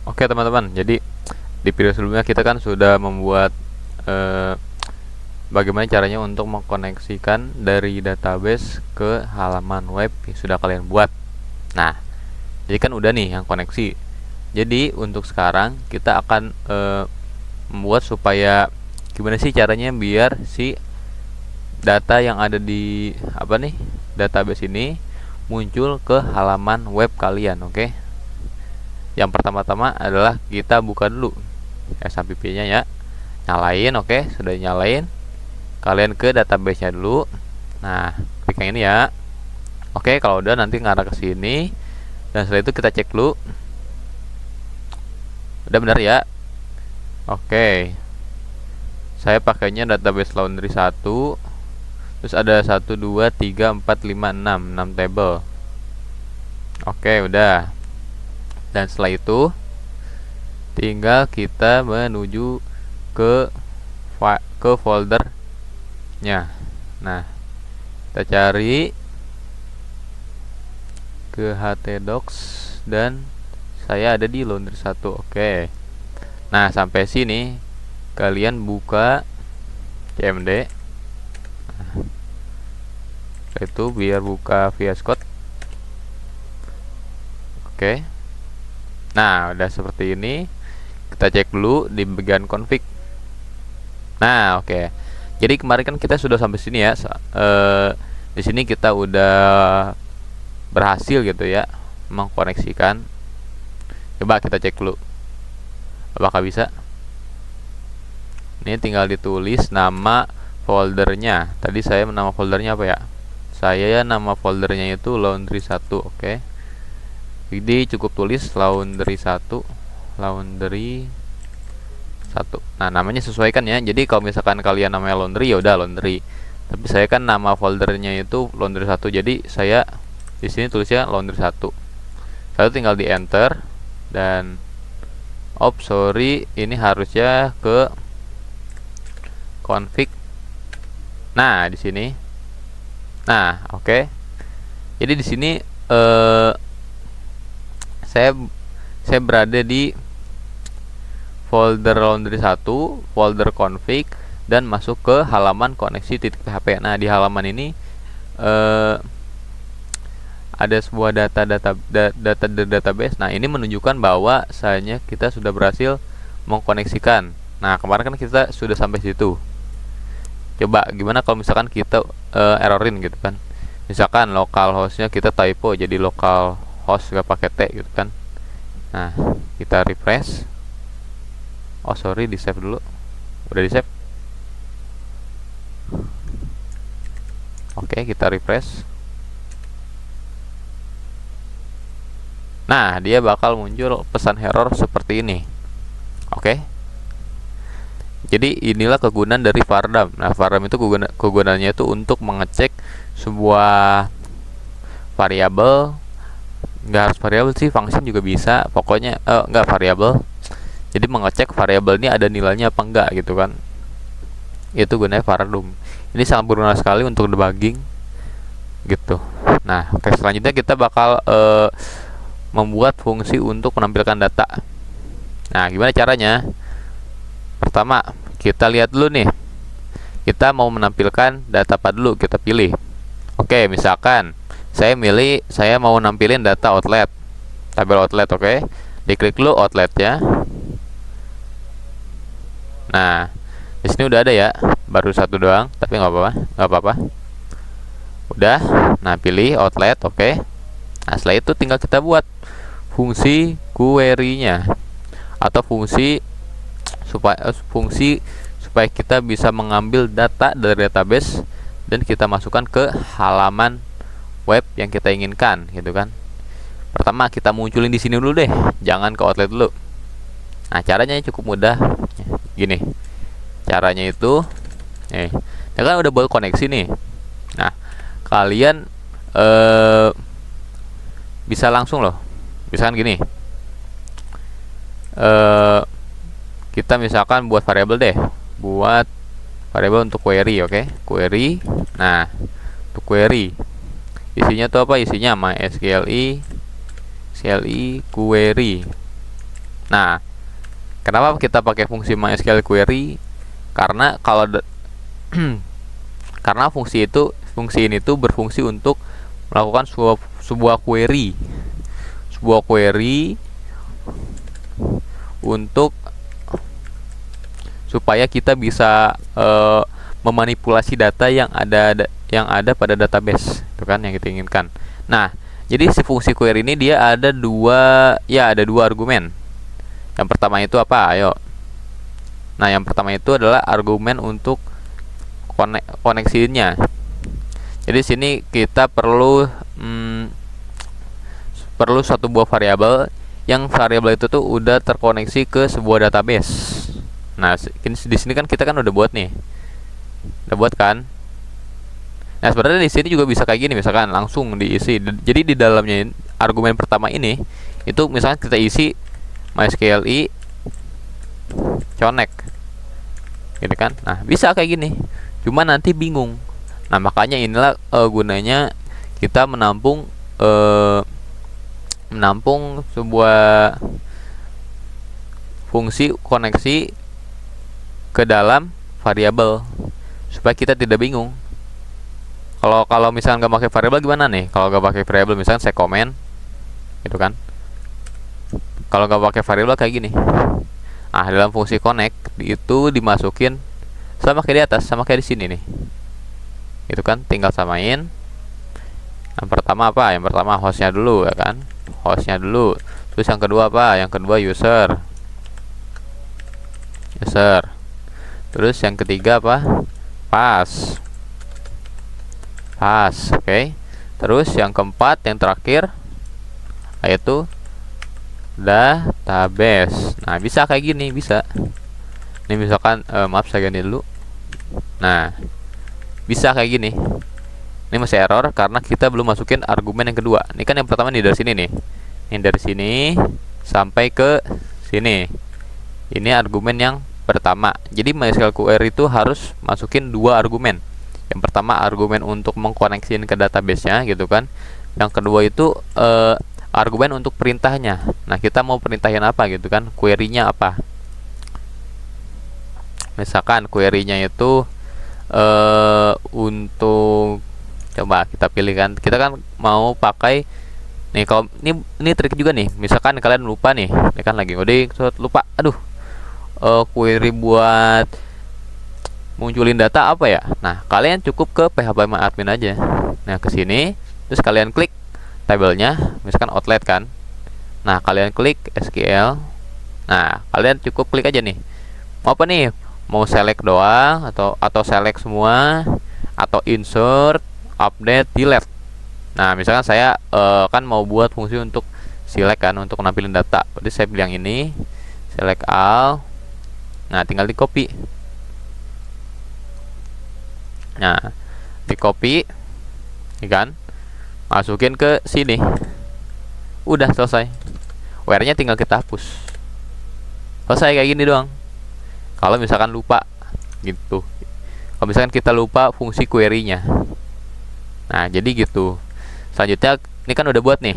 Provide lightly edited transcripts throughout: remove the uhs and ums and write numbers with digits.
Oke teman-teman, jadi di video sebelumnya kita kan sudah membuat eh, bagaimana caranya untuk mengkoneksikan dari database ke halaman web yang sudah kalian buat. Nah, jadi kan udah nih yang koneksi. Jadi untuk sekarang kita akan membuat supaya gimana sih caranya biar si data yang ada di database ini muncul ke halaman web kalian. Oke. Yang pertama-tama adalah kita buka dulu SMPP-nya ya. Nyalain, oke, sudah nyalain. Kalian ke database-nya dulu. Nah, klik yang ini ya. Oke, kalau udah nanti ngarah ke sini. Dan setelah itu kita cek dulu. Udah benar ya? Oke. Saya pakainya database laundry 1. Terus ada 1 2 3 4 5 6 table. Oke, udah. Dan setelah itu tinggal kita menuju ke foldernya. Nah, kita cari ke htdocs dan saya ada di laundry 1. Oke. Nah, sampai sini kalian buka cmd. Nah, itu biar buka VS Code. Oke. Nah, udah seperti ini. Kita cek dulu di bagian config. Nah, oke. Jadi kemarin kan kita sudah sampai sini ya. Di sini kita udah berhasil gitu ya mengkoneksikan. Coba kita cek dulu. Apakah bisa? Ini tinggal ditulis nama foldernya. Tadi saya nama foldernya apa ya? Saya nama foldernya itu laundry 1, oke. Jadi cukup tulis laundry 1. Nah, namanya sesuaikan ya. Jadi kalau misalkan kalian namanya laundry, ya udah laundry. Tapi saya kan nama foldernya itu laundry 1. Jadi saya di sini tulisnya laundry 1. Lalu tinggal di enter dan sorry, ini harusnya ke config. Nah, di sini. Nah, oke. Jadi di sini saya berada di folder laundry 1, folder config, dan masuk ke halaman koneksi.php. Nah, di halaman ini ada sebuah data database. Nah, ini menunjukkan bahwa kita sudah berhasil mengkoneksikan. Nah, kemarin kan kita sudah sampai situ. Coba gimana kalau misalkan kita errorin gitu kan. Misalkan localhostnya kita typo jadi localhost gak pakai T gitu kan. Nah, kita refresh. Sorry, di save dulu. Udah di save. Oke, kita refresh. Nah, dia bakal muncul pesan error seperti ini. Oke. Jadi inilah kegunaan dari vardam. Nah, vardam itu kegunaannya itu untuk mengecek sebuah variabel. Nggak harus variabel sih, function juga bisa. Pokoknya nggak variabel. Jadi mengecek variabel ini ada nilainya apa enggak gitu kan. Itu gunanya vardam. Ini sangat berguna sekali untuk debugging gitu. Nah, oke, selanjutnya kita bakal membuat fungsi untuk menampilkan data. Nah, gimana caranya? Pertama, kita lihat dulu nih. Kita mau menampilkan data apa dulu, kita pilih. Oke, misalkan saya mau nampilin data outlet. Tabel outlet, oke. Diklik dulu outletnya. Nah, di sini udah ada ya, baru satu doang, tapi nggak apa-apa. Udah, nah pilih outlet, oke. Nah, setelah itu tinggal kita buat fungsi query-nya atau fungsi supaya kita bisa mengambil data dari database dan kita masukkan ke halaman web yang kita inginkan, gitu kan. Pertama kita munculin di sini dulu deh, jangan ke outlet dulu. Nah, caranya cukup mudah. Gini caranya itu ya kan udah buat koneksi nih. Nah, kalian bisa langsung loh, misalkan gini, kita misalkan buat variabel untuk query, oke. Query. Nah, untuk query isinya tuh apa? Isinya MySQLi query. Nah, kenapa kita pakai fungsi MySQL query? Karena karena fungsi ini tuh berfungsi untuk melakukan sebuah query untuk supaya kita bisa memanipulasi data yang ada pada database, itu kan yang kita inginkan. Nah, jadi si fungsi query ini dia ada dua argumen. Yang pertama itu apa? Ayo. Nah, yang pertama itu adalah argumen untuk koneksinya. Jadi sini kita perlu suatu buah variabel yang variabel itu tuh udah terkoneksi ke sebuah database. Nah, di sini kan kita kan udah buat nih. Udah buat kan? Nah, sebenarnya di sini juga bisa kayak gini, misalkan langsung diisi. Jadi di dalamnya argumen pertama ini itu misalkan kita isi MySQL connect. Gitu kan? Nah, bisa kayak gini. Cuma nanti bingung. Nah, makanya inilah gunanya kita menampung sebuah fungsi koneksi ke dalam variabel supaya kita tidak bingung. Kalau misalnya nggak pakai variabel gimana nih? Kalau nggak pakai variabel, misalnya saya komen, gitu kan? Kalau nggak pakai variabel kayak gini. Ah, dalam fungsi connect itu dimasukin sama kayak di atas, sama kayak di sini nih. Itu kan tinggal samain. Yang pertama apa? Yang pertama hostnya dulu, ya kan? Hostnya dulu. Terus yang kedua apa? Yang kedua user. Terus yang ketiga apa? Pass. Oke. Terus yang keempat, yang terakhir yaitu database. Nah, bisa kayak gini, bisa. Ini misalkan maaf saya ganti dulu. Nah, bisa kayak gini. Ini masih error karena kita belum masukin argumen yang kedua. Ini kan yang pertama nih dari sini nih. Ini dari sini sampai ke sini. Ini argumen yang pertama. Jadi MySQL query itu harus masukin dua argumen. Yang pertama argumen untuk mengkoneksiin ke database-nya, gitu kan. Yang kedua itu argumen untuk perintahnya. Nah, kita mau perintahin apa gitu kan? Query-nya apa? Misalkan query-nya itu untuk, coba kita pilih kan. Kita kan mau pakai nih, kalau ini trik juga nih. Misalkan kalian lupa nih, ini kan lagi ngoding, lupa. Aduh. Query buat munculin data apa ya? Nah, kalian cukup ke phpMyAdmin aja. Nah, ke sini, terus kalian klik tabelnya, misalkan outlet kan. Nah, kalian klik SQL. Nah, kalian cukup klik aja nih. Mau apa nih? Mau select doang atau select semua, atau insert, update, delete. Nah, misalkan saya kan mau buat fungsi untuk select kan, untuk nampilin data. Berarti saya pilih yang ini, select all. Nah, tinggal di copy. Nah, di copy, kan, masukin ke sini. Udah selesai. Where-nya tinggal kita hapus. Selesai kayak gini doang. Kalau misalkan lupa, gitu. Kalau misalkan kita lupa fungsi query-nya. Nah, jadi gitu. Selanjutnya, ini kan udah buat nih.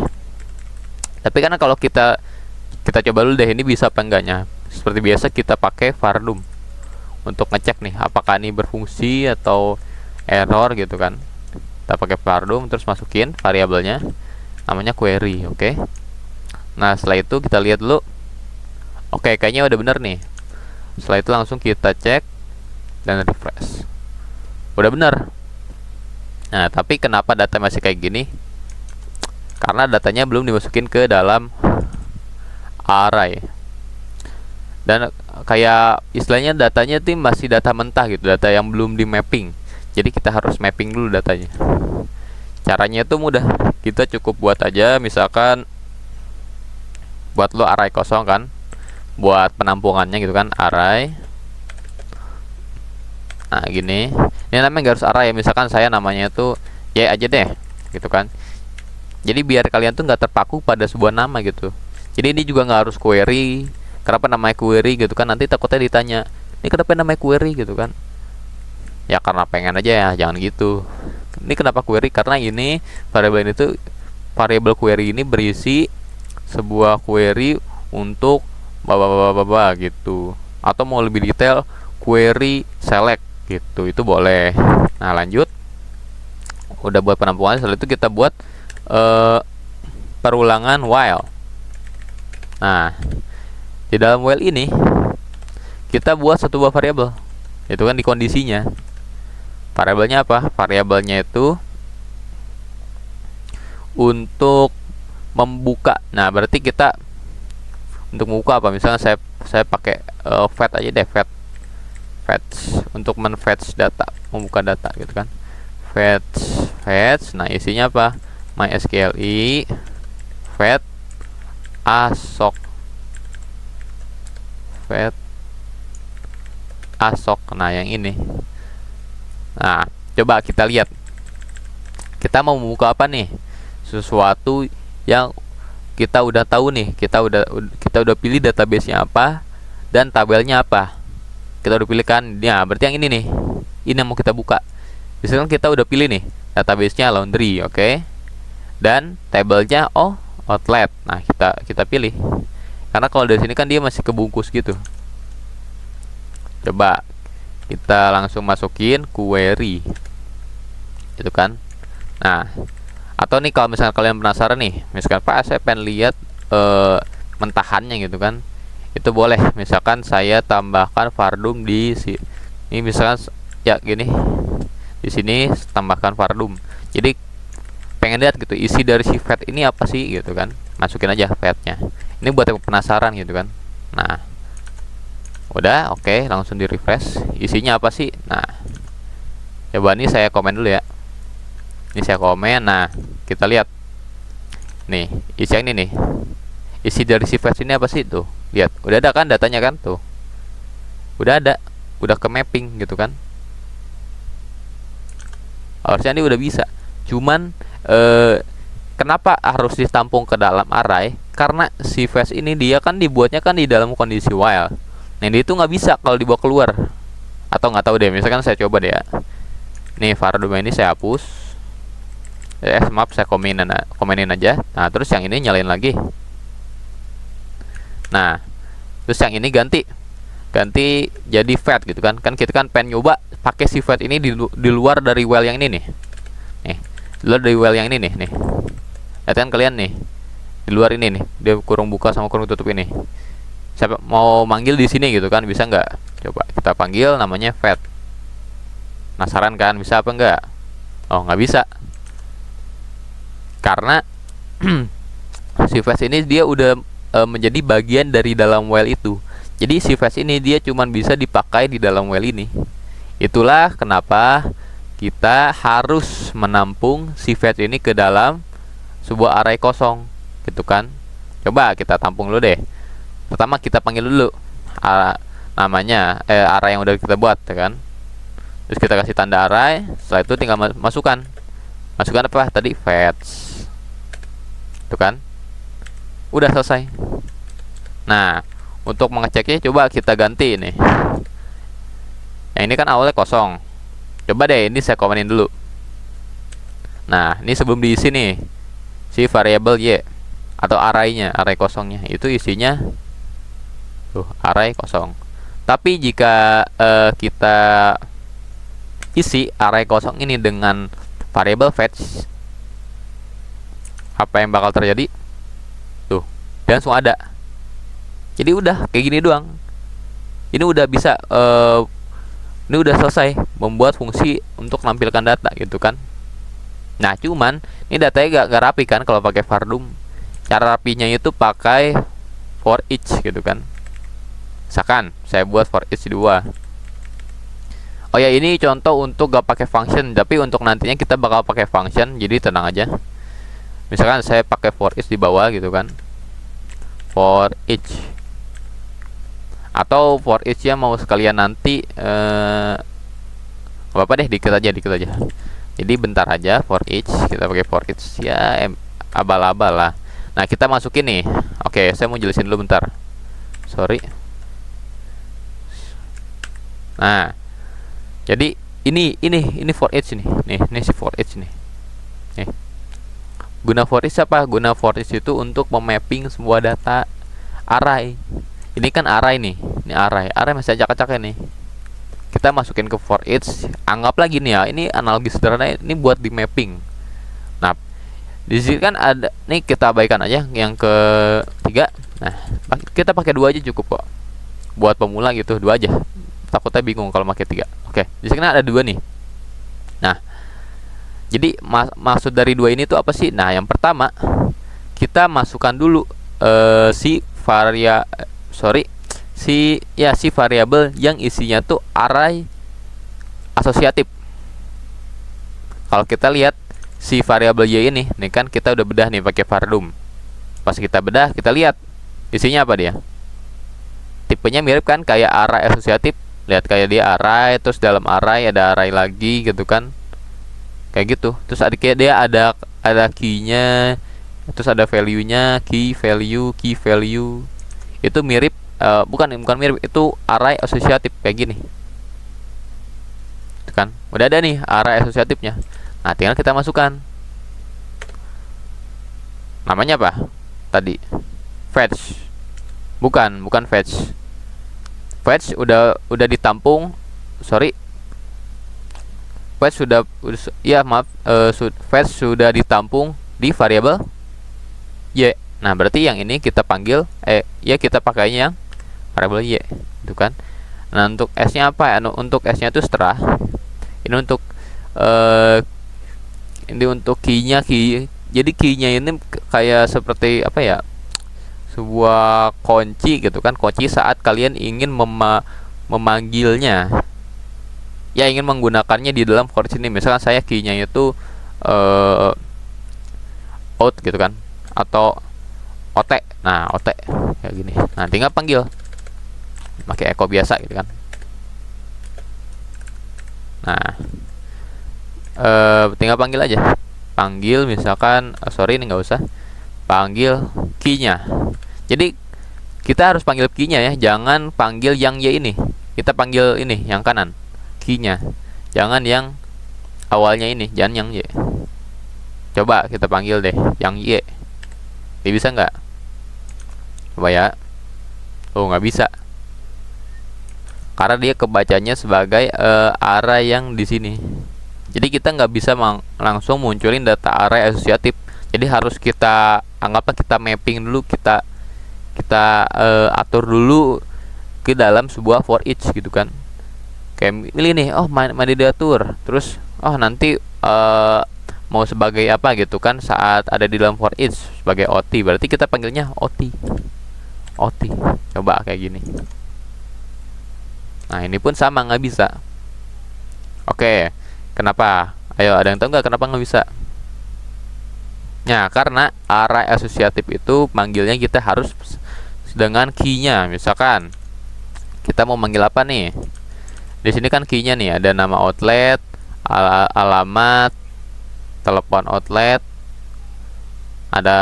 Tapi karena kalau kita coba dulu deh, ini bisa apa enggaknya. Seperti biasa kita pakai vardum untuk ngecek nih apakah ini berfungsi atau error, gitu kan. Kita pakai vardum, terus masukin variabelnya namanya query. Oke. Nah, setelah itu kita lihat dulu. Oke, kayaknya udah bener nih. Setelah itu langsung kita cek dan refresh. Udah bener. Nah, tapi kenapa data masih kayak gini? Karena datanya belum dimasukin ke dalam array. Dan kayak istilahnya datanya tuh masih data mentah gitu, data yang belum di mapping. Jadi kita harus mapping dulu datanya. Caranya tuh mudah. Kita cukup buat aja, misalkan buat lo array kosong kan, buat penampungannya gitu kan, array. Nah, gini. Ini namanya nggak harus array ya, misalkan saya namanya tuh Y aja deh, gitu kan. Jadi biar kalian tuh nggak terpaku pada sebuah nama gitu. Jadi ini juga nggak harus query. Kenapa namanya query gitu kan? Nanti takutnya ditanya, ini kenapa namanya query gitu kan? Ya karena pengen aja ya, jangan gitu. Ini kenapa query? Karena ini variabel itu, variabel query ini berisi sebuah query untuk gitu. Atau mau lebih detail, query select gitu, itu boleh. Nah lanjut, udah buat penampungan. Setelah itu kita buat perulangan while. Nah di dalam while ini kita buat satu buah variabel, itu kan di kondisinya. Variabelnya apa? Variabelnya itu untuk membuka. Nah berarti kita untuk membuka apa? Misalnya saya pakai fetch aja deh, fetch untuk men-fetch data, membuka data gitu kan. Fetch. Nah isinya apa? MySQL fetch asok, fetch asok. Nah yang ini. Nah coba kita lihat, kita mau membuka apa nih? Sesuatu yang kita udah tahu nih, kita udah pilih database-nya apa dan tabelnya apa, kita udah pilih kan. Ya berarti yang ini nih, ini yang mau kita buka. Misalkan kita udah pilih nih database-nya laundry, oke, dan tabelnya outlet. Nah kita pilih, karena kalau dari sini kan dia masih kebungkus gitu. Coba kita langsung masukin query itu kan. Nah atau nih kalau misalnya kalian penasaran nih, misalkan Pak saya pengen lihat mentahannya gitu kan, itu boleh. Misalkan saya tambahkan vardum di ini, misalkan ya gini, di sini tambahkan vardum. Jadi pengen lihat gitu isi dari si fetch ini apa sih gitu kan, masukin aja fetchnya. Ini buat yang penasaran gitu kan. Nah udah, oke, langsung di refresh. Isinya apa sih? Nah coba nih saya komen dulu ya. Ini saya komen. Nah kita lihat nih isi yang ini nih, isi dari si fetch ini apa sih tuh. Lihat udah ada kan datanya kan, tuh udah ada, udah ke mapping gitu kan. Harusnya ini udah bisa. Cuman kenapa harus ditampung ke dalam array? Karena si fetch ini dia kan dibuatnya kan di dalam kondisi while. Nah ini itu nggak bisa kalau dibawa keluar. Atau nggak tahu deh, misalkan saya coba deh ya. Nih vardum ini saya hapus, maaf, saya komenin aja. Nah terus yang ini nyalain lagi. Nah terus yang ini ganti jadi fetch gitu kan. Kan kita kan pengen nyoba pakai si fetch ini di luar dari while yang ini nih. Nih di luar dari while yang ini nih. Lihat kan kalian nih, di luar ini nih, dia kurung buka sama kurung tutup ini. Saya mau manggil di sini gitu kan, bisa nggak? Coba kita panggil namanya fetch. Penasaran kan bisa apa enggak? Oh nggak bisa, karena si fetch ini dia udah menjadi bagian dari dalam while itu. Jadi si fetch ini dia cuman bisa dipakai di dalam while ini. Itulah kenapa kita harus menampung si fetch ini ke dalam sebuah array kosong gitu kan. Coba kita tampung dulu deh. Pertama kita panggil dulu namanya array yang udah kita buat ya kan. Terus kita kasih tanda array. Setelah itu tinggal masukkan apa tadi, fetch itu kan. Udah selesai. Nah untuk mengeceknya coba kita ganti nih. Yang ini kan awalnya kosong. Coba deh ini saya komenin dulu. Nah ini sebelum diisi nih si variabel y atau arraynya, array kosongnya itu isinya tuh array kosong. Tapi jika kita isi array kosong ini dengan variabel fetch, apa yang bakal terjadi? Tuh, dan langsung ada. Jadi udah kayak gini doang. Ini udah bisa ini udah selesai membuat fungsi untuk menampilkan data gitu kan. Nah cuman ini datanya gak rapi kan kalau pakai vardum. Cara rapinya itu pakai for each gitu kan. Misalkan saya buat for each 2. Oh ya ini contoh untuk gak pakai function, tapi untuk nantinya kita bakal pakai function, jadi tenang aja. Misalkan saya pakai for each di bawah gitu kan, for each, atau for each ya mau sekalian nanti apa deh, dikit aja. Jadi bentar aja for each, kita pakai for each ya abal-abal lah. Nah kita masukin nih. Oke, saya mau jelasin dulu bentar, sorry. Nah jadi ini for each nih si for each nih. Guna for each apa? Guna for each itu untuk memapping sebuah data array. Ini kan array nih, ini array masih acak-acak nih. Kita masukin ke for each, anggap lagi nih ya, ini analogi sederhana, ini buat di mapping. Nah, di sini kan ada nih, kita abaikan aja yang ketiga. Nah, kita pakai 2 aja cukup kok. Buat pemula gitu, 2 aja. Takutnya bingung kalau pakai 3. Oke, di sini ada 2 nih. Nah, jadi maksud dari 2 ini tuh apa sih? Nah, yang pertama kita masukkan dulu si variabel yang isinya tuh array asosiatif. Kalau kita lihat si variabel y ini, nih kan kita udah bedah nih pakai vardum. Pas kita bedah, kita lihat isinya apa dia. Tipenya mirip kan kayak array asosiatif. Lihat kayak dia array, terus dalam array ada array lagi gitu kan. Kayak gitu. Terus kayak dia ada key-nya, terus ada value-nya, key value. Itu mirip bukan mirip, itu array asosiatif kayak gini. Itu kan. Udah ada nih array asosiatifnya. Nah, tinggal kita masukkan. Namanya apa? Tadi fetch. Bukan fetch. Fetch udah ditampung. Sorry. Fetch sudah ya maaf, fetch sudah ditampung di variabel y. Nah, berarti yang ini kita panggil ya kita pakainya yang variabel y, itu kan. Nah, untuk s-nya apa ya? Untuk s-nya itu setelah. Ini untuk key-nya. Jadi key-nya ini kayak seperti apa ya? Sebuah kunci gitu kan, kunci saat kalian ingin memanggilnya. Ya, ingin menggunakannya di dalam for ini. Misalkan saya key-nya itu out gitu kan, atau ot. Nah, ot kayak gini. Nah, tinggal panggil pakai echo biasa gitu kan. Nah, tinggal panggil aja. Panggil misalkan sorry, ini nggak usah. Panggil key-nya. Jadi kita harus panggil key-nya ya, jangan panggil yang y ini. Kita panggil ini yang kanan, key-nya. Jangan yang awalnya ini, jangan yang y. Coba kita panggil deh yang y. Dia bisa nggak? Coba ya. Oh, nggak bisa. Karena dia kebacanya sebagai array yang di sini. Jadi kita nggak bisa langsung munculin data array asosiatif. Jadi harus kita anggaplah kita mapping dulu, kita atur dulu ke dalam sebuah for each gitu kan. Kayak milih nih, oh main diatur, terus oh nanti mau sebagai apa gitu kan saat ada di dalam for each sebagai ot, berarti kita panggilnya ot. Coba kayak gini. Nah, ini pun sama, nggak bisa. Oke, kenapa? Ayo, ada yang tahu nggak kenapa nggak bisa? Nah, karena array asosiatif itu manggilnya kita harus dengan key-nya. Misalkan kita mau manggil apa nih? Di sini kan key-nya nih ada nama outlet, alamat, telepon outlet, ada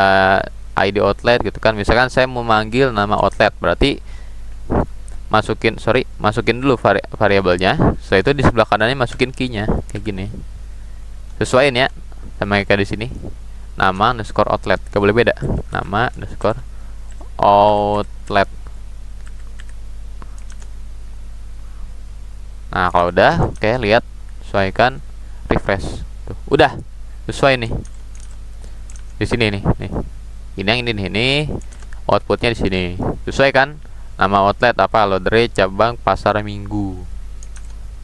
ID outlet gitu kan. Misalkan saya mau manggil nama outlet, berarti masukin dulu variabelnya. Setelah itu di sebelah kanannya masukin key-nya kayak gini. Sesuaiin ya sama kayak di sini. Nama underscore outlet, gak boleh beda. Nama underscore outlet. Nah, kalau udah, oke, lihat, sesuaikan, refresh. Tuh, udah sesuai nih. Di sini nih. Ini yang ini nih, ini outputnya di sini. Sesuai kan? Nama outlet apa? Laundry cabang pasar Minggu.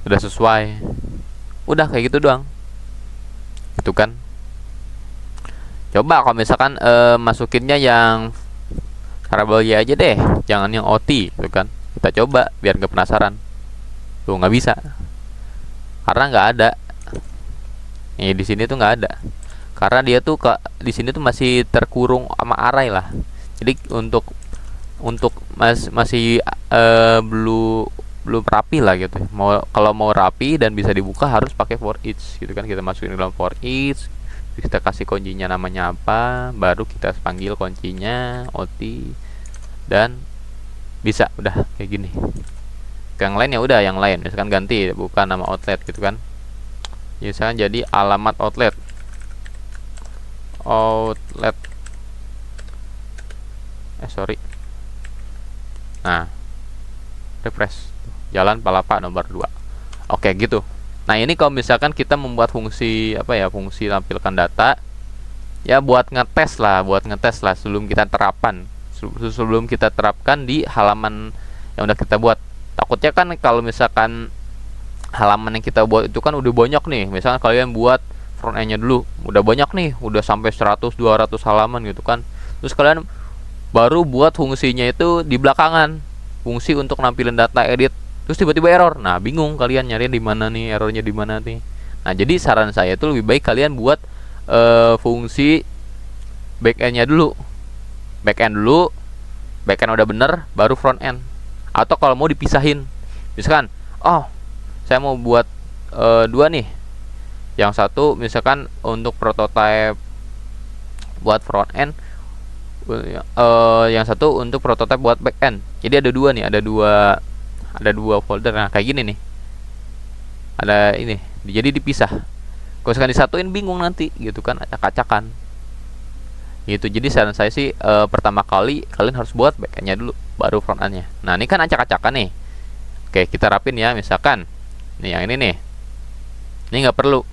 Udah sesuai. Udah kayak gitu doang. Itu kan. Coba kalau misalkan masukinnya yang variabel y aja deh, jangan yang ot gitu kan. Kita coba biar nggak penasaran. Tuh, nggak bisa. Karena nggak ada. Nih di sini tuh nggak ada. Karena dia tuh di sini tuh masih terkurung sama array lah. Jadi untuk masih belum rapi lah gitu. Kalau mau rapi dan bisa dibuka harus pakai for each gitu kan. Kita masukin dalam for each, kita kasih kuncinya namanya apa, baru kita panggil kuncinya ot, dan bisa udah kayak gini. Yang lain ya udah, yang lain misalkan ganti bukan nama outlet gitu kan. Misalkan jadi alamat outlet. Nah, refresh. Jalan Palapa nomor 2. Oke, gitu. Nah, ini kalau misalkan kita membuat fungsi apa ya, fungsi tampilkan data ya buat ngetes lah sebelum kita sebelum kita terapkan di halaman yang udah kita buat. Takutnya kan kalau misalkan halaman yang kita buat itu kan udah banyak nih, misalkan kalian buat front end-nya dulu udah banyak nih, udah sampai 100-200 halaman gitu kan, terus kalian baru buat fungsinya itu di belakangan, fungsi untuk nampilin data edit, terus tiba-tiba error. Nah, bingung kalian nyari di mana nih, errornya di mana nih. Nah, jadi saran saya itu lebih baik kalian buat fungsi backend-nya dulu. Backend udah bener baru front end. Atau kalau mau dipisahin, misalkan saya mau buat dua nih. Yang satu misalkan untuk prototype buat front end, yang satu untuk prototype buat back end. Jadi ada dua nih, ada dua folder. Nah, kayak gini nih, ada ini, jadi dipisah. Kalau misalkan disatuin bingung nanti gitu kan, acak-acakan gitu. Jadi saran saya sih pertama kali kalian harus buat back endnya dulu baru front endnya. Nah, ini kan acak-acakan nih. Oke, kita rapin ya. Misalkan nih yang ini nih, ini nggak perlu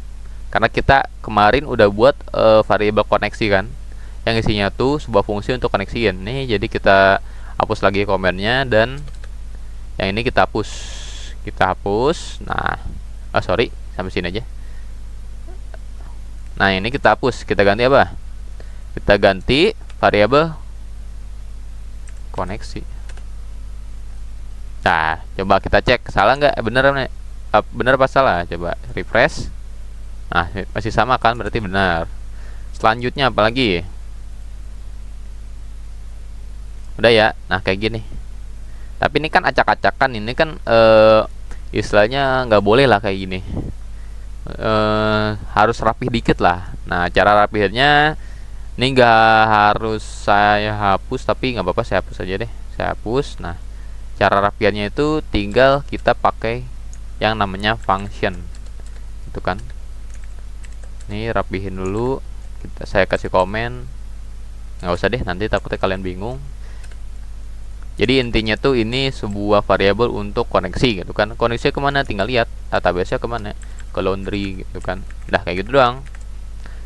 karena kita kemarin udah buat variabel koneksi kan, yang isinya tuh sebuah fungsi untuk koneksiin nih. Jadi kita hapus lagi komennya, dan yang ini kita hapus. Nah, sorry, sampai sini aja. Nah, ini kita hapus, kita ganti apa? Kita ganti variabel koneksi. Nah, coba kita cek salah nggak? Bener apa salah? Coba refresh. Nah, masih sama kan, berarti benar. Selanjutnya apalagi? Udah ya. Nah, kayak gini. Tapi ini kan acak-acakan, ini kan istilahnya nggak boleh lah kayak gini. Harus rapih dikit lah. Nah, cara rapihnya ini nggak harus saya hapus, tapi nggak apa-apa, saya hapus aja deh. Saya hapus. Nah, cara rapiannya itu tinggal kita pakai yang namanya function, itu kan. Ini rapihin dulu. Saya kasih komen. Nggak usah deh, nanti takutnya kalian bingung. Jadi intinya tuh ini sebuah variabel untuk koneksi gitu kan. Koneksi kemana? Tinggal lihat database-nya kemana, ke laundry gitu kan. Udah kayak gitu doang.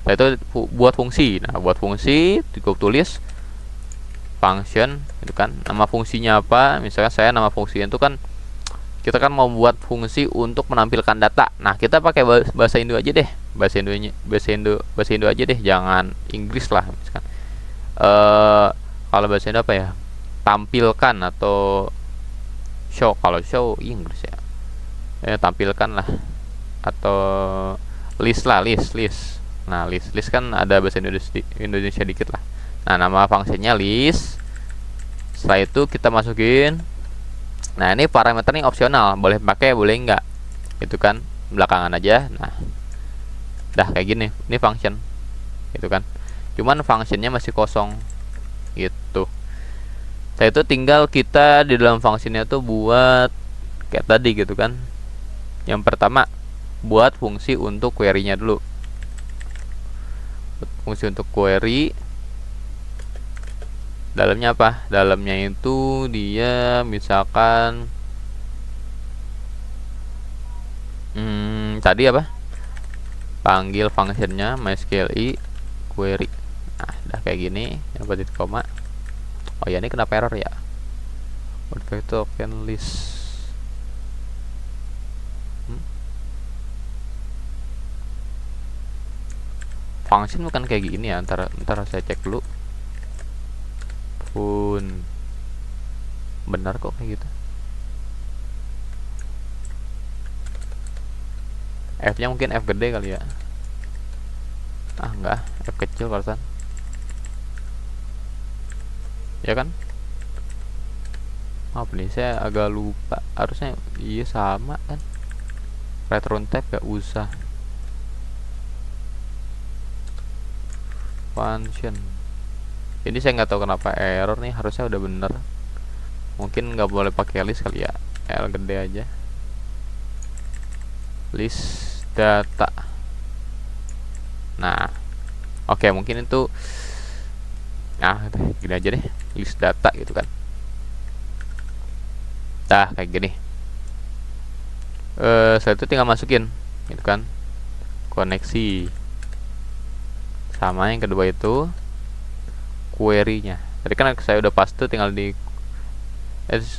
Nah, itu buat fungsi. Nah, buat fungsi cukup tulis function gitu kan. Nama fungsinya apa? Misalkan saya nama fungsinya itu kan, kita kan mau buat fungsi untuk menampilkan data. Nah, kita pakai bahasa Indo aja deh. Bahasa Indo aja deh, jangan Inggris lah misalkan. Kalau bahasa Indo apa ya? Tampilkan atau show. Kalau show Inggris ya. Tampilkan lah, atau list lah, list. Nah, list kan ada bahasa Indonesia dikit lah. Nah, nama fungsinya list. Setelah itu kita masukin. Nah, ini parameter ini opsional, boleh pakai boleh enggak, itu kan belakangan aja. Nah, dah kayak gini, ini function gitu kan. Cuman functionnya masih kosong gitu. Setelah itu tinggal kita di dalam functionnya tuh buat kayak tadi gitu kan. Yang pertama buat fungsi untuk query-nya dulu. Fungsi untuk query, dalamnya apa? Dalamnya itu dia misalkan tadi apa? Panggil functionnya mysqli query. Nah, udah kayak gini, yang titik koma. Oh ya, ini kenapa error ya? Vector open list. Function bukan kayak gini ya, ntar saya cek dulu. Benar kok kayak gitu. F nya mungkin F gede kali ya. Enggak, F kecil perasaan. Ya kan? Maaf nih, saya agak lupa. Harusnya iya sama kan. Return type gak usah. Function. Ini saya nggak tahu kenapa error nih, harusnya udah bener. Mungkin nggak boleh pakai list kali ya. L gede aja. List data. Nah, oke, mungkin itu. Nah, gini aja deh, list data gitu kan. Dah kayak gini. Setelah itu tinggal masukin gitu kan, koneksi. Sama yang kedua itu query-nya. Tadi kan saya udah paste, tinggal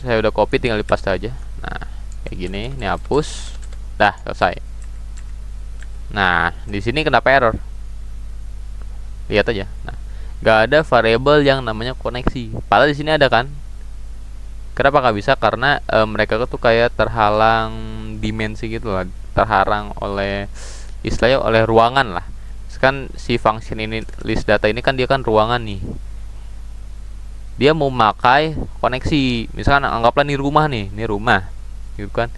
saya udah copy, tinggal di paste aja. Nah kayak gini, ini hapus. Dah selesai. Nah di sini kenapa error? Lihat aja. Nah nggak ada variabel yang namanya koneksi, padahal di sini ada kan. Kenapa nggak bisa? Karena mereka tuh kayak terhalang dimensi gitu lah, terhalang oleh istilahnya oleh ruangan lah. Kan si function ini, list data ini kan dia kan ruangan nih, dia mau memakai koneksi. Misalkan anggaplah nih rumah nih, ini rumah gitu kan,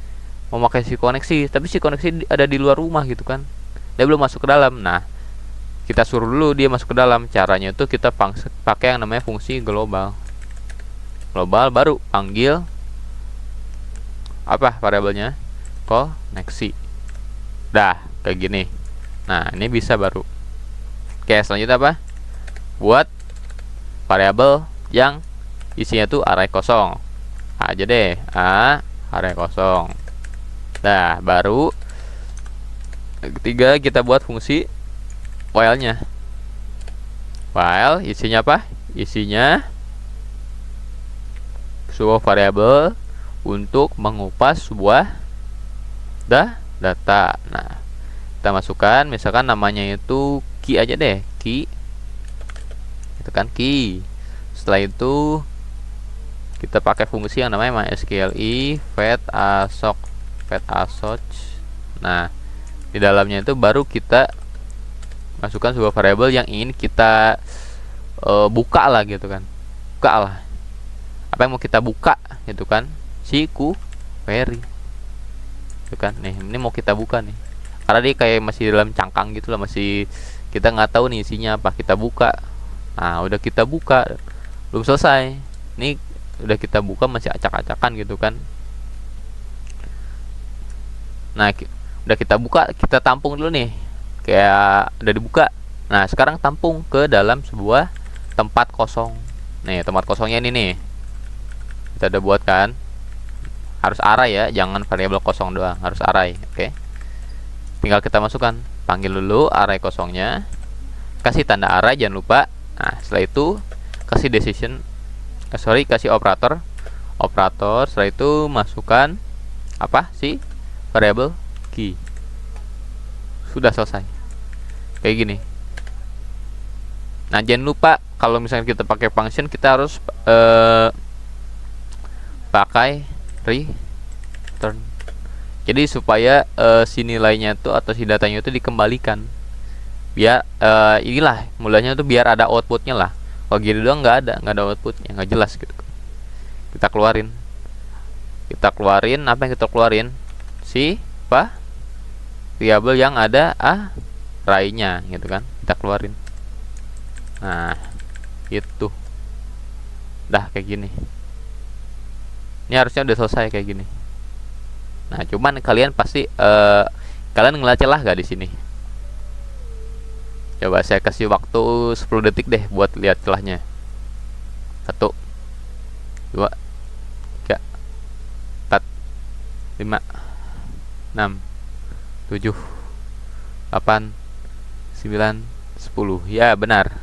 mau pakai si koneksi, tapi si koneksi ada di luar rumah gitu kan, dia belum masuk ke dalam. Nah kita suruh dulu dia masuk ke dalam. Caranya itu kita pakai yang namanya fungsi global. Baru panggil apa variabelnya, koneksi. Dah kayak gini. Nah ini bisa baru. Oke, selanjutnya apa? Buat variabel yang isinya tuh array kosong aja deh. Array kosong. Nah baru ketiga kita buat fungsi while nya. While isinya apa? Isinya sebuah variabel untuk mengupas sebuah data. Nah kita masukkan, misalkan namanya itu key aja deh, key itu kan key. Setelah itu kita pakai fungsi yang namanya mysqli fetch assoc. Nah di dalamnya itu baru kita masukkan sebuah variabel yang ingin kita buka lah gitu kan, buka lah apa yang mau kita buka gitu kan, si query itu kan. Nih ini mau kita buka nih, karena dia kayak masih dalam cangkang gitu lah, masih kita nggak tahu nih isinya apa. Kita buka. Nah udah kita buka, belum selesai nih, udah kita buka masih acak-acakan gitu kan. Nah udah kita buka, kita tampung dulu nih, kayak udah dibuka. Nah sekarang tampung ke dalam sebuah tempat kosong. Nih tempat kosongnya ini nih kita udah buat kan, harus array ya, jangan variabel kosong doang, harus array. Oke, tinggal kita masukkan, panggil dulu array kosongnya, kasih tanda array jangan lupa. Nah setelah itu kasih decision, kasih operator. Setelah itu masukkan apa sih, variabel key. Sudah selesai kayak gini. Nah jangan lupa kalau misalnya kita pakai function, kita harus pakai return. Jadi supaya si nilainya tuh atau si datanya itu dikembalikan, biar inilah mulanya tuh biar ada outputnya lah. Kalau gini doang nggak ada outputnya, nggak jelas gitu. Kita keluarin apa yang kita keluarin, si apa variabel yang ada array-nya gitu kan, kita keluarin. Nah itu dah kayak gini. Ini harusnya udah selesai kayak gini. Nah cuman kalian pasti kalian ngeliat celah gak di sini? Coba saya kasih waktu 10 detik deh buat lihat celahnya. 1 2 3 4 5 6 7 8 9 10. Ya benar,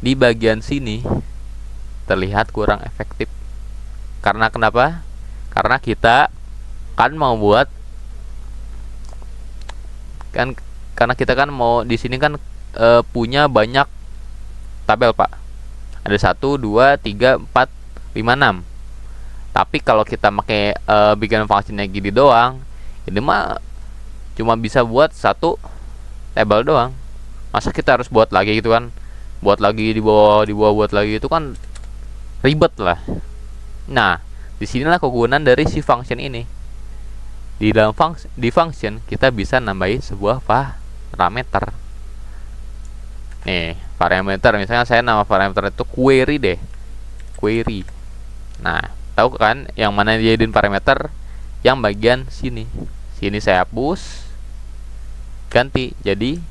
di bagian sini terlihat kurang efektif. Karena kenapa? Karena kita kan mau buat kan, karena kita kan mau di sini kan punya banyak tabel Pak. Ada 1 2 3 4 5 6. Tapi kalau kita pakai bikin fungsinya gini doang, ini mah cuma bisa buat satu tabel doang. Masa kita harus buat lagi gitu kan? Buat lagi di bawah buat lagi, itu kan ribet lah. Nah, disinilah kegunaan dari si function ini. Di dalam function kita bisa nambahin sebuah parameter. Nih, parameter misalnya saya nama parameter itu query deh. Query. Nah, tahu kan yang mana dijadiin parameter? Yang bagian sini. Sini saya hapus, ganti jadi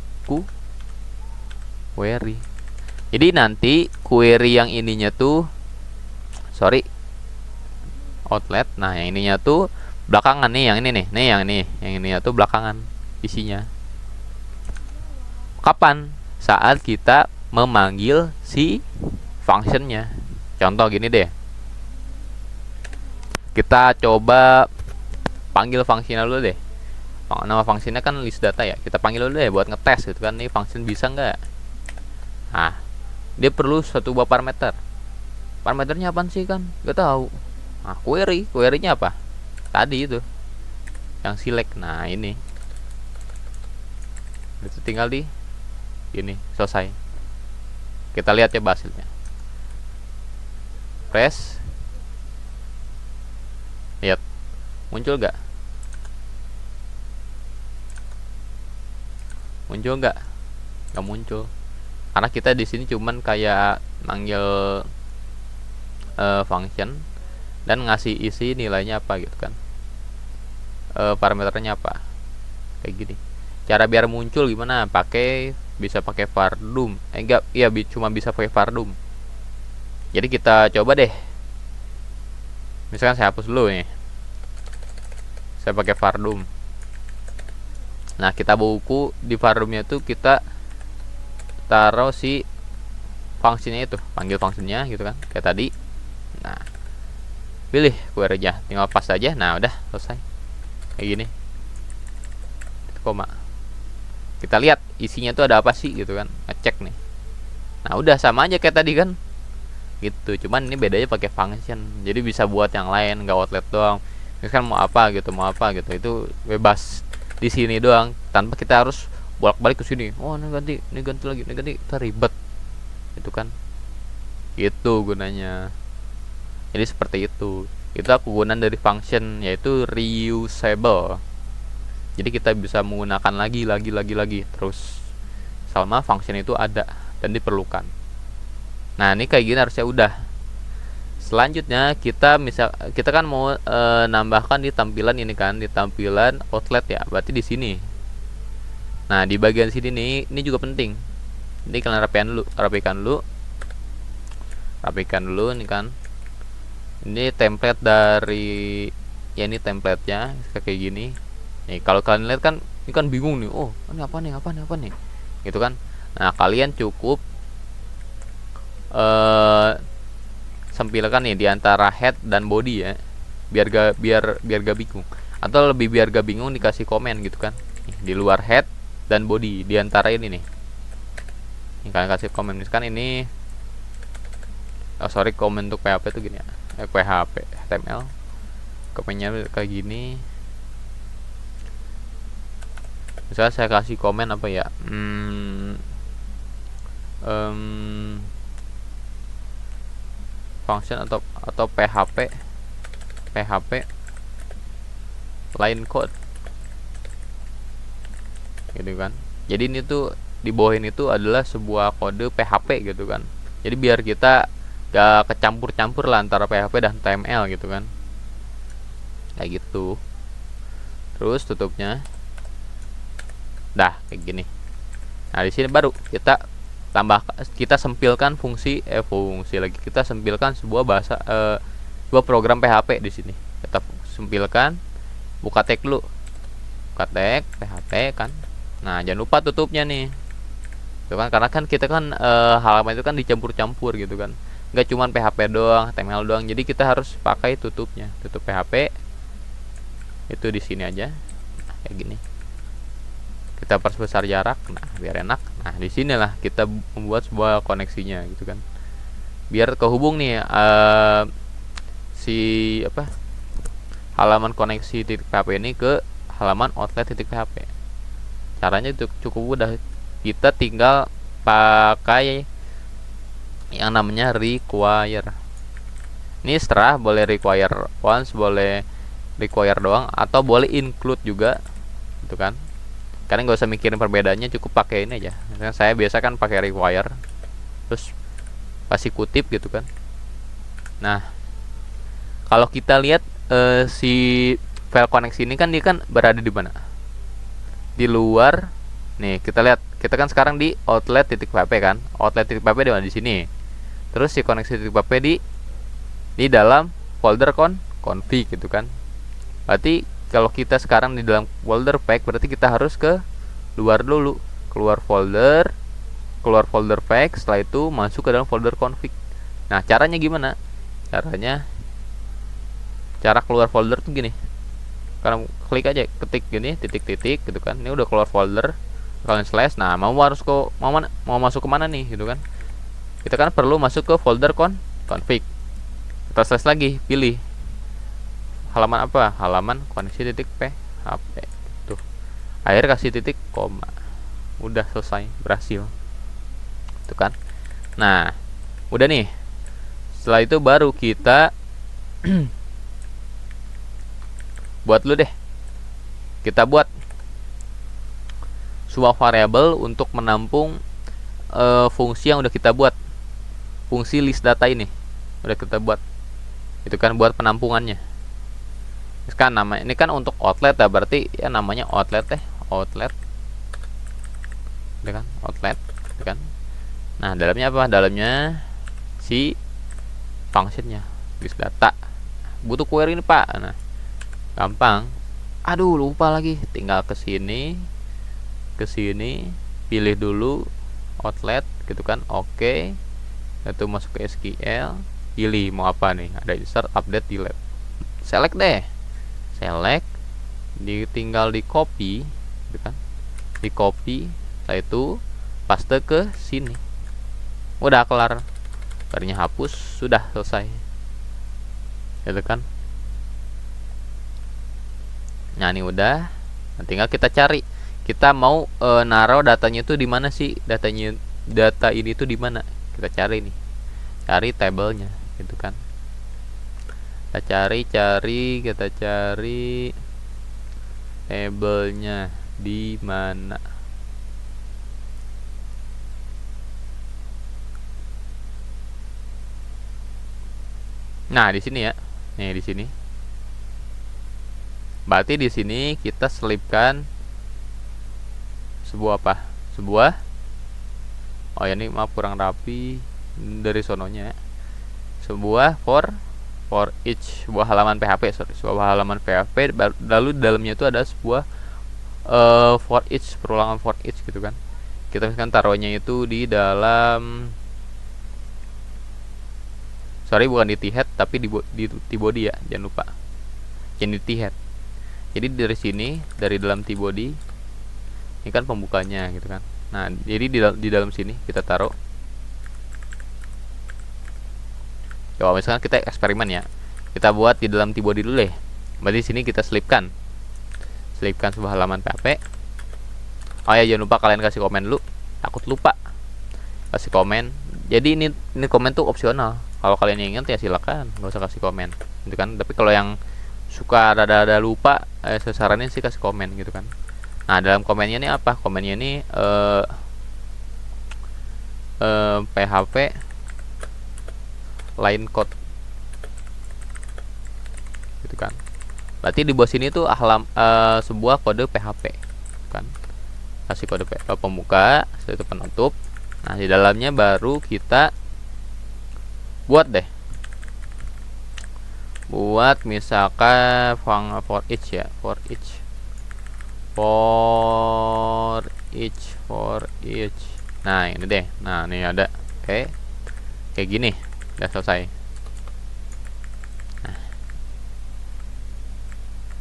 query. Jadi nanti query yang ininya tuh outlet. Nah, yang ininya tuh belakangan nih, yang ini nih yang ininya tuh belakangan isinya. Kapan? Saat kita memanggil si functionnya. Contoh gini deh, kita coba panggil functionnya dulu deh. Nama functionnya kan list data ya, kita panggil dulu deh buat ngetes gitu kan, nih function bisa nggak. Nah, dia perlu suatu buah parameter. Parameternya apa sih kan? Gak tahu. Nah, query-nya apa? Tadi itu yang select. Nah, ini itu tinggal di ini, selesai. Kita lihat ya hasilnya. Press, lihat muncul nggak? Muncul nggak? Nggak muncul, karena kita di sini cuman kayak manggil function dan ngasih isi nilainya apa gitu kan, parameternya apa, kayak gini. Cara biar muncul gimana? Bisa pakai var doom. Enggak, iya cuma bisa pakai var doom. Jadi kita coba deh. Misalkan saya hapus dulu nih. Saya pakai var doom. Nah, kita buku di var doomnya tuh kita taruh si fungsinya itu, panggil fungsinya gitu kan, kayak tadi. Nah, pilih query-nya, tinggal pas aja. Nah, udah selesai. Kayak gini. Koma. Kita lihat isinya tuh ada apa sih gitu kan, ngecek nih. Nah, udah sama aja kayak tadi kan, gitu. Cuman ini bedanya pakai function, jadi bisa buat yang lain, nggak outlet doang. Misalkan mau apa gitu itu bebas di sini doang, tanpa kita harus bolak-balik ke sini. Oh, ini ganti lagi, kita ribet itu kan. Itu gunanya. Jadi seperti itu kegunaan dari function, yaitu reusable. Jadi kita bisa menggunakan lagi terus selama function itu ada dan diperlukan. Nah, ini kayak gini harusnya udah. Selanjutnya kita kan mau nambahkan di tampilan ini kan, di tampilan outlet ya, berarti di sini. Nah, di bagian sini nih, ini juga penting. Ini kalian rapikan dulu nih kan. Ini template dari ya, ini templatenya kayak gini. Nih, kalau kalian lihat kan, ini kan bingung nih. Oh, ini apa nih? Gitu kan. Nah, kalian cukup sempilkan nih di antara head dan body ya. Biar gak bingung. Atau biar gak bingung dikasih komen gitu kan. Nih, di luar head dan body, di antara ini nih. Ini kalian kasih komen misalkan ini. Komen untuk PHP itu gini ya. PHP HTML. Komennya kayak gini. Misalnya saya kasih komen apa ya, function atau PHP line code gitu kan. Jadi ini tuh di bawah ini tuh adalah sebuah kode PHP gitu kan. Jadi biar kita gak kecampur-campur lah antara PHP dan HTML gitu kan, kayak gitu. Terus tutupnya. Dah kayak gini. Nah, di sini baru kita sempilkan kita sempilkan sebuah program PHP di sini. Kita sempilkan, buka tag dulu. Buka tag PHP kan. Nah, jangan lupa tutupnya nih. Itu kan, karena kan kita kan halaman itu kan dicampur-campur gitu kan. Enggak cuman PHP doang, HTML doang. Jadi kita harus pakai tutupnya. Tutup PHP itu di sini aja. Nah, kayak gini. Kita persbesar jarak, nah biar enak. Nah, di sinilah kita membuat sebuah koneksinya gitu kan, biar kehubung nih halaman koneksi titik PHP ini ke halaman outlet titik PHP. Caranya itu cukup mudah, kita tinggal pakai yang namanya require. Ini setelah boleh require once, boleh require doang, atau boleh include juga gitu kan. Kalian nggak usah mikirin perbedaannya, cukup pakai ini aja. Misalnya saya biasa kan pakai require, terus pasti kutip gitu kan. Nah, kalau kita lihat si file koneksi ini kan, dia kan berada di mana? Di luar. Nih, kita lihat, kita kan sekarang di outlet titik php kan. Outlet titik php di mana? Di sini. Terus si koneksi titik php di dalam folder config gitu kan. Berarti kalau kita sekarang di dalam folder pack, berarti kita harus ke luar dulu, keluar folder pack, setelah itu masuk ke dalam folder config. Nah, caranya gimana? Cara keluar folder tuh gini. Kalian klik aja, ketik gini, titik-titik gitu kan. Ini udah keluar folder, kalian slash. Nah, mau masuk ke mana nih gitu kan. Kita kan perlu masuk ke folder config. Kita slash lagi, pilih halaman apa? Halaman koneksi titik php. Tuh. Akhir kasih titik koma. Udah selesai, berhasil. Itu kan. Nah, udah nih. Setelah itu baru kita buat dulu deh. Kita buat sebuah variabel untuk menampung fungsi yang udah kita buat. Fungsi list data ini udah kita buat. Itu kan buat penampungannya. Kan nama ini kan untuk outlet ya, berarti ya namanya outlet deh, outlet. Itu kan outlet, itu kan. Nah, dalamnya apa? Dalamnya si functionnya list data. Butuh query ini, Pak. Nah, gampang. Aduh, lupa lagi. Tinggal ke sini, pilih dulu outlet gitu kan. Oke. Itu masuk ke SQL, pilih mau apa nih. Ada insert, update, delete. Select deh. Select, tinggal di copy gitu kan. Di copy, setelah itu paste ke sini. Udah kelar. Tadinya hapus, sudah selesai. Gitu kan. Nah, ini udah. Nah, tinggal kita cari. Kita mau naruh datanya itu di mana sih? Data ini tuh di mana? Kita cari nih. Cari tabelnya, gitu kan. Kita cari tabelnya di mana? Nah, di sini ya. Nih, di sini. Berarti di sini kita selipkan sebuah apa? Oh ya, ini maaf kurang rapi dari sononya. Sebuah for each, sebuah halaman PHP, sebuah halaman PHP. Lalu di dalamnya itu ada sebuah for each, perulangan for each gitu kan. Kita misalkan taruhnya itu di dalam, sorry bukan di t-head tapi di t-body ya, jangan lupa. Jangan di t-head. Jadi dari sini, dari dalam t-body, ini kan pembukanya gitu kan. Nah, jadi di dalam sini kita taruh. Coba misalkan kita eksperimen ya. Kita buat di dalam t-body dulu deh. Berarti di sini kita selipkan sebuah halaman PHP. Oh ya, jangan lupa kalian kasih komen dulu. Takut lupa. Kasih komen. Jadi ini komen tuh opsional. Kalau kalian ingat ya silakan, nggak usah kasih komen. Gitu kan. Tapi kalau yang suka rada-rada lupa, saya saranin sih kasih komen gitu kan. Nah, dalam komennya ini apa? Komennya ini PHP line code gitu kan. Berarti di bawah sini tuh sebuah kode PHP kan. Kasih kode pembuka, setelah itu penutup. Nah, di dalamnya baru kita buat deh. Buat misalkan for each ya, for each. Nah, ini deh. Nah, ini ada. Oke. Kayak gini. Udah selesai. Nah,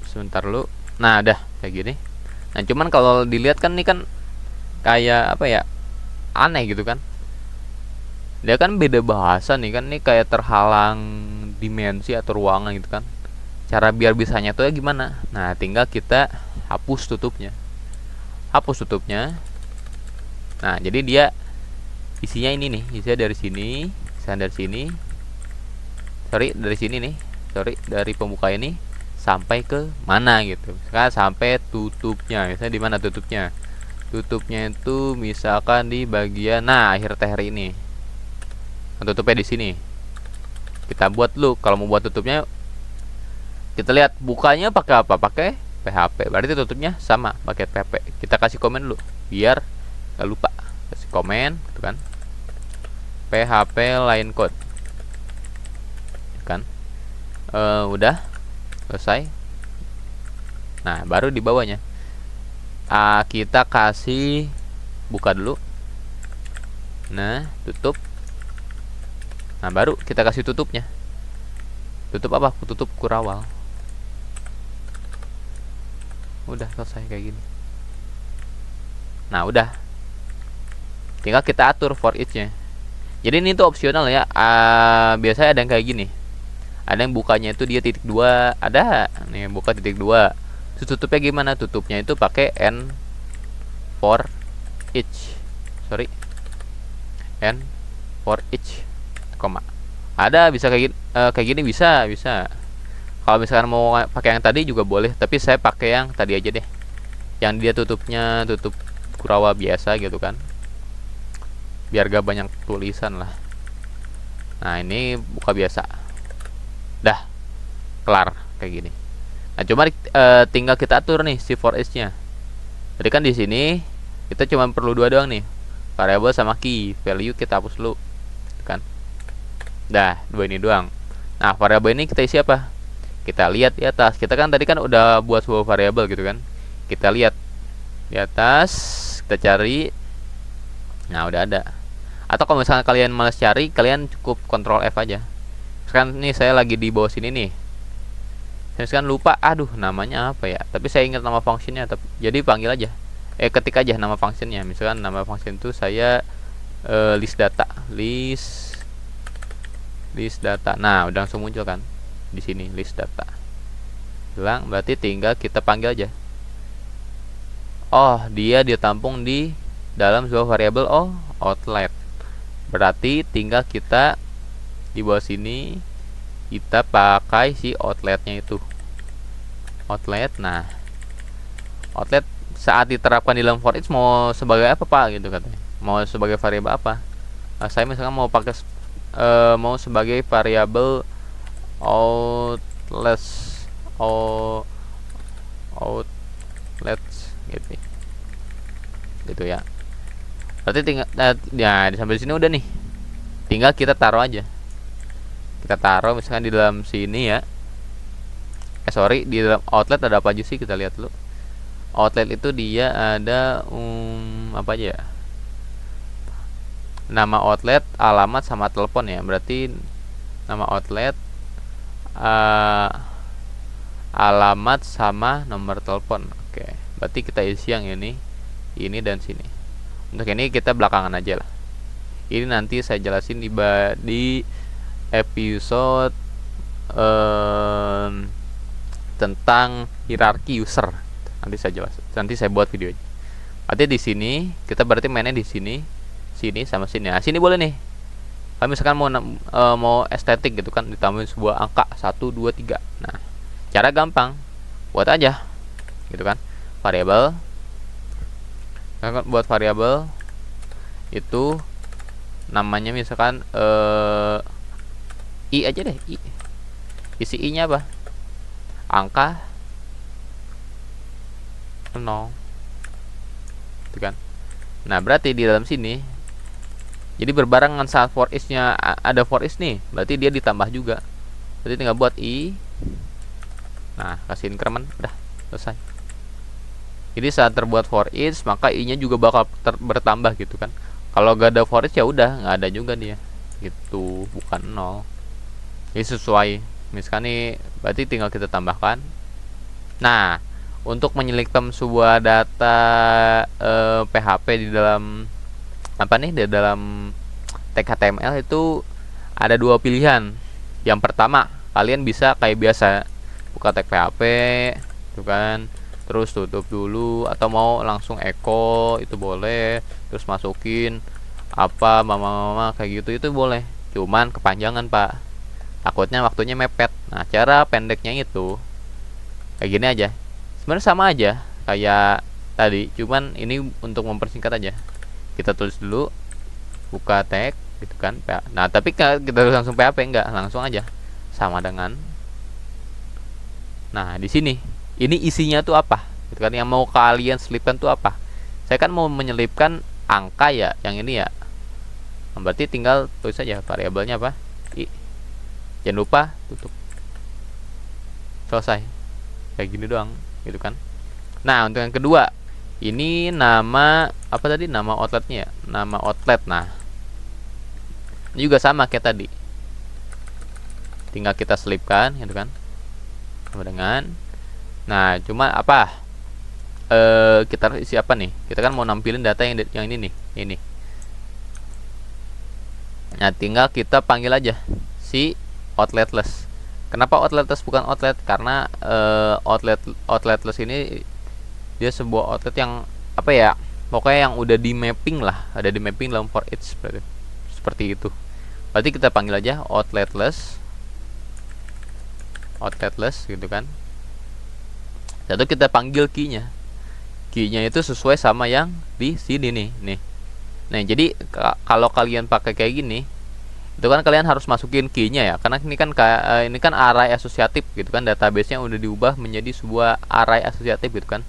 sebentar dulu. Nah, udah kayak gini. Nah, cuman kalau dilihat kan ini kan kayak apa ya? Aneh gitu kan. Dia kan beda bahasa nih kan, ini kayak terhalang dimensi atau ruangan gitu kan. Cara biar bisanya tuh ya gimana? Nah, tinggal kita hapus tutupnya. Nah, jadi dia isinya ini nih, isinya dari sini, dari sini nih, dari pembuka ini sampai ke mana gitu. Sekarang sampai tutupnya, misalnya di mana tutupnya? Tutupnya itu misalkan di bagian akhir TR ini. Tutupnya di sini. Kita buat dulu. Kalau mau buat tutupnya, kita lihat bukanya pakai apa? Pakai PHP. Berarti tutupnya sama, pakai PHP. Kita kasih komen dulu biar gak lupa. Kasih komen gitu kan. PHP line code kan. Udah. Selesai. Nah, baru di bawahnya kita kasih buka dulu. Nah, tutup. Nah, baru kita kasih tutupnya. Tutup apa? Tutup kurawal. Udah selesai kayak gini. Nah, udah. Tinggal kita atur for each-nya. Jadi ini tuh opsional ya. Biasanya ada yang kayak gini. Ada yang bukanya itu dia titik 2, ada nih buka titik 2. Terus tutupnya gimana? Tutupnya itu pakai n for each. Sorry. N for each, koma. Ada bisa kayak gini bisa. Kalau misalkan mau pakai yang tadi juga boleh, tapi saya pakai yang tadi aja deh. Yang dia tutupnya tutup kurawa biasa gitu kan. Biar gak banyak tulisan lah. Nah, ini buka biasa. Dah kelar kayak gini. Nah, cuma tinggal kita atur nih si for each-nya. Jadi kan di sini kita cuma perlu dua doang nih, variable sama key value. Kita hapus dulu kan. Dah, dua ini doang. Nah, variable ini kita isi apa? Kita lihat di atas. Kita kan tadi kan udah buat sebuah variable gitu kan. Kita lihat di atas, kita cari. Nah, udah ada. Atau kalau misalnya kalian malas cari, kalian cukup Ctrl F aja. Sekarang nih saya lagi di bawah sini nih. Saya sekarang lupa, aduh namanya apa ya. Tapi saya ingat nama functionnya. Jadi panggil aja. Ketik aja nama functionnya. Misalkan nama function itu saya list data. List data. Nah, udah langsung muncul kan di sini list data. Bilang berarti tinggal kita panggil aja. Oh, dia tampung di dalam sebuah variabel outlet. Berarti tinggal kita di bawah sini kita pakai si outletnya itu. Outlet. Nah, outlet saat diterapkan di dalam for each mau sebagai apa Pak gitu katanya. Mau sebagai variabel apa? Saya misalkan mau pakai mau sebagai variabel outlets gitu ya. Berarti tinggal ya sampai sini udah nih. Tinggal kita taruh aja. Kita taruh misalkan di dalam sini ya. Sorry, di dalam outlet ada apa aja sih, kita lihat dulu. Outlet itu dia ada apa aja ya? Nama outlet, alamat sama telepon ya. Berarti nama outlet, alamat sama nomor telepon. Oke, berarti kita isi yang ini dan sini. Untuk ini kita belakangan aja lah. Ini nanti saya jelasin di episode tentang hierarki user. Nanti saya jelas. Nanti saya buat videonya. Berarti di sini kita berarti mainnya di sini sama sini. Nah, sini boleh nih. Kalau misalkan mau estetik gitu kan, ditambahin sebuah angka 1 2 3. Nah, cara gampang. Buat aja. Gitu kan. Variabel. Buat variabel itu namanya misalkan i aja deh, i. Isi i nya apa? Angka 0 gitu kan. Nah, berarti di dalam sini jadi berbarengan saat for each nya ada for each nih, berarti dia ditambah juga. Berarti tinggal buat i. Nah, kasih increment, udah selesai. Jadi saat terbuat for each, maka i-nya juga bakal bertambah gitu kan. Kalau gak ada for each ya udah nggak ada juga dia. Gitu, bukan 0. Ini sesuai. Misalkan nih, berarti tinggal kita tambahkan. Nah, untuk menyelipkan sebuah data PHP di dalam apa nih? Di dalam tag HTML itu ada dua pilihan. Yang pertama, kalian bisa kayak biasa buka tag PHP, itu kan. Terus tutup dulu, atau mau langsung echo itu boleh, terus masukin apa mama kayak gitu itu boleh. Cuman kepanjangan Pak, takutnya waktunya mepet. Nah, cara pendeknya itu kayak gini aja. Sebenarnya sama aja kayak tadi, cuman ini untuk mempersingkat aja. Kita tulis dulu, buka tag gitu kan. Nah, tapi kita langsung PHP enggak, langsung aja sama dengan. Nah, di sini ini isinya tuh apa gitu kan, yang mau kalian selipkan tuh apa. Saya kan mau menyelipkan angka ya, yang ini ya. Nah, berarti tinggal tulis saja variabelnya apa, i. Jangan lupa tutup. selesai. Kayak gini doang gitu kan. Nah, untuk yang kedua, ini nama apa tadi, nama outletnya ya, nama outlet. Nah, ini juga sama kayak tadi, tinggal kita selipkan gitu kan, sama dengan. Nah, cuma apa, kita isi apa nih, kita kan mau nampilin data yang ini nih, ini. Nah, tinggal kita panggil aja si outletless. Kenapa outletless bukan outlet? Karena outletless ini dia sebuah outlet yang apa ya, pokoknya yang udah di mapping lah, ada di mapping dalam for each, seperti itu. Berarti kita panggil aja outletless gitu kan. Lalu kita panggil key-nya itu sesuai sama yang di sini nih. Nah, jadi kalau kalian pakai kayak gini, itu kan kalian harus masukin key-nya ya, karena ini kan array asosiatif gitu kan, database-nya udah diubah menjadi sebuah array asosiatif gitu kan.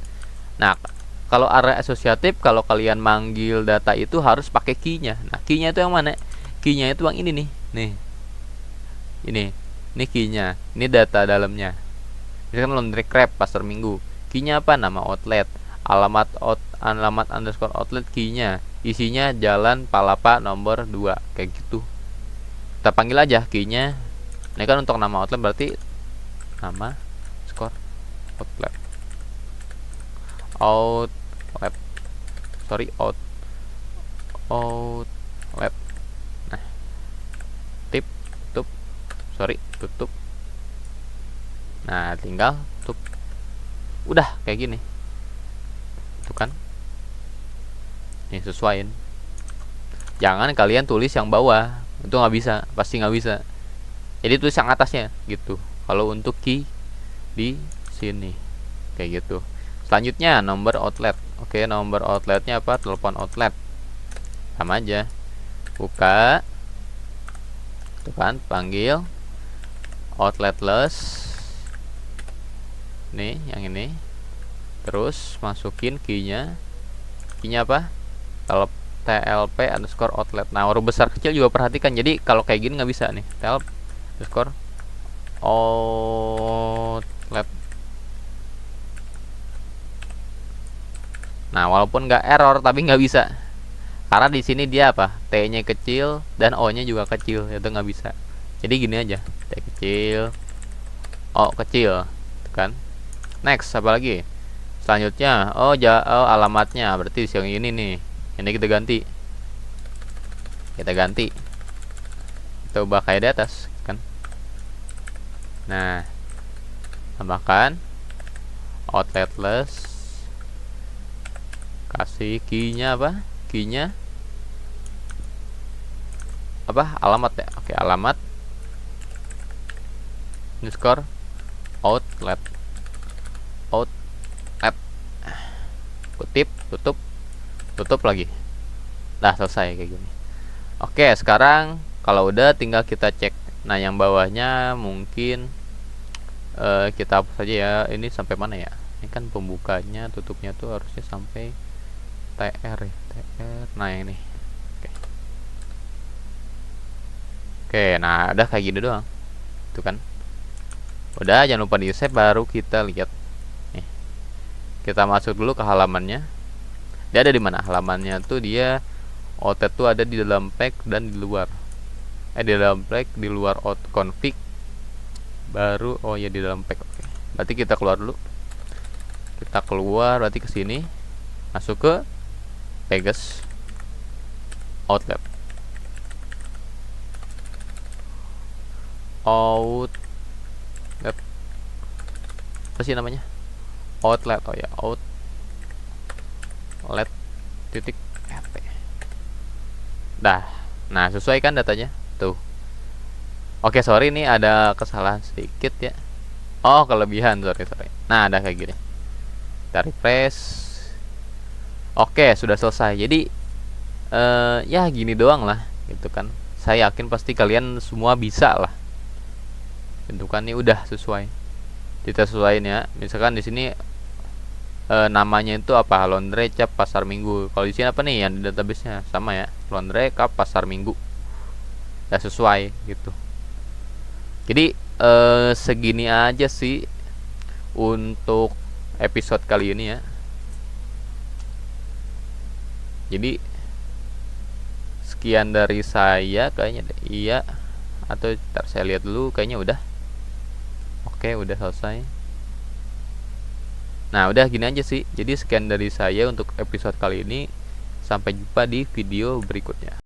Nah, kalau array asosiatif, kalau kalian manggil data itu harus pakai key-nya. Nah, key-nya itu yang mana? Key-nya itu yang ini nih. Ini key-nya. Ini data dalamnya. Ini kan laundry crab pasar minggu. Key-nya apa? Nama outlet. Alamat underscore outlet key-nya. Isinya Jalan Palapa nomor 2. Kayak gitu. Kita panggil aja key-nya. Ini kan untuk nama outlet, berarti nama underscore outlet. Outlet. Nah, tutup. Nah, tinggal tutup. Udah kayak gini. Itu kan. Ini sesuaiin. Jangan kalian tulis yang bawah. Itu nggak bisa, pasti nggak bisa. Jadi tulis yang atasnya gitu. Kalau untuk key di sini kayak gitu. Selanjutnya nomor outlet. Oke, nomor outletnya apa? Telepon outlet. Sama aja. Buka. Tuh kan, panggil outletless. Nih, yang ini. Terus masukin key-nya. Key-nya apa? TLP underscore outlet. Nah, huruf besar kecil juga perhatikan. Jadi kalau kayak gini nggak bisa nih. TLP underscore outlet. Nah, walaupun nggak error tapi nggak bisa, karena di sini dia apa, T-nya kecil dan O-nya juga kecil, itu nggak bisa. Jadi gini aja, T kecil, O kecil, kan. Next, apa lagi? Selanjutnya, alamatnya, berarti yang ini nih, ini kita ganti, kita ubah kayak di atas, kan. Nah, tambahkan outletless. Kasih key-nya apa? Key-nya apa? Alamat ya. Oke, alamat underscore outlet. Kutip, tutup lagi. Nah, selesai kayak gini. Oke, sekarang kalau udah tinggal kita cek. Nah, yang bawahnya mungkin kita hapus saja ya. Ini sampai mana ya? Ini kan pembukanya, tutupnya tuh harusnya sampai TR ya, TR. Nah, yang ini. Oke, nah udah kayak gini doang. Itu kan. Udah, jangan lupa di save, baru kita lihat. Nih. Kita masuk dulu ke halamannya. Dia ada di mana? Halamannya tuh dia outlet tuh ada di dalam pack dan di luar. Di dalam pack, di luar config. Baru ya di dalam pack. Oke. Berarti kita keluar dulu. Kita keluar berarti ke sini. Masuk ke Pegas outlet. Apa sih namanya? Outlet. Oh ya, outlet titik rt. Dah. Nah, sesuai kan datanya? Tuh. Oke, sorry nih ada kesalahan sedikit ya. Oh, kelebihan, sorry. Nah, ada kayak gini. Kita refresh. Oke, sudah selesai. Jadi ya gini doang lah, gitu kan. Saya yakin pasti kalian semua bisa lah. Gitu kan, ini udah sesuai. Kita sesuaiin ya. Misalkan di sini namanya itu apa? Laundry Cap Pasar Minggu. Kalau di sini apa nih yang di database-nya? Sama ya. Laundry Cap Pasar Minggu. Ya sesuai gitu. Jadi segini aja sih untuk episode kali ini ya. Jadi sekian dari saya kayaknya. Iya, atau ntar saya lihat dulu, kayaknya udah. Oke, udah selesai. Nah, udah gini aja sih. Jadi sekian dari saya untuk episode kali ini. Sampai jumpa di video berikutnya.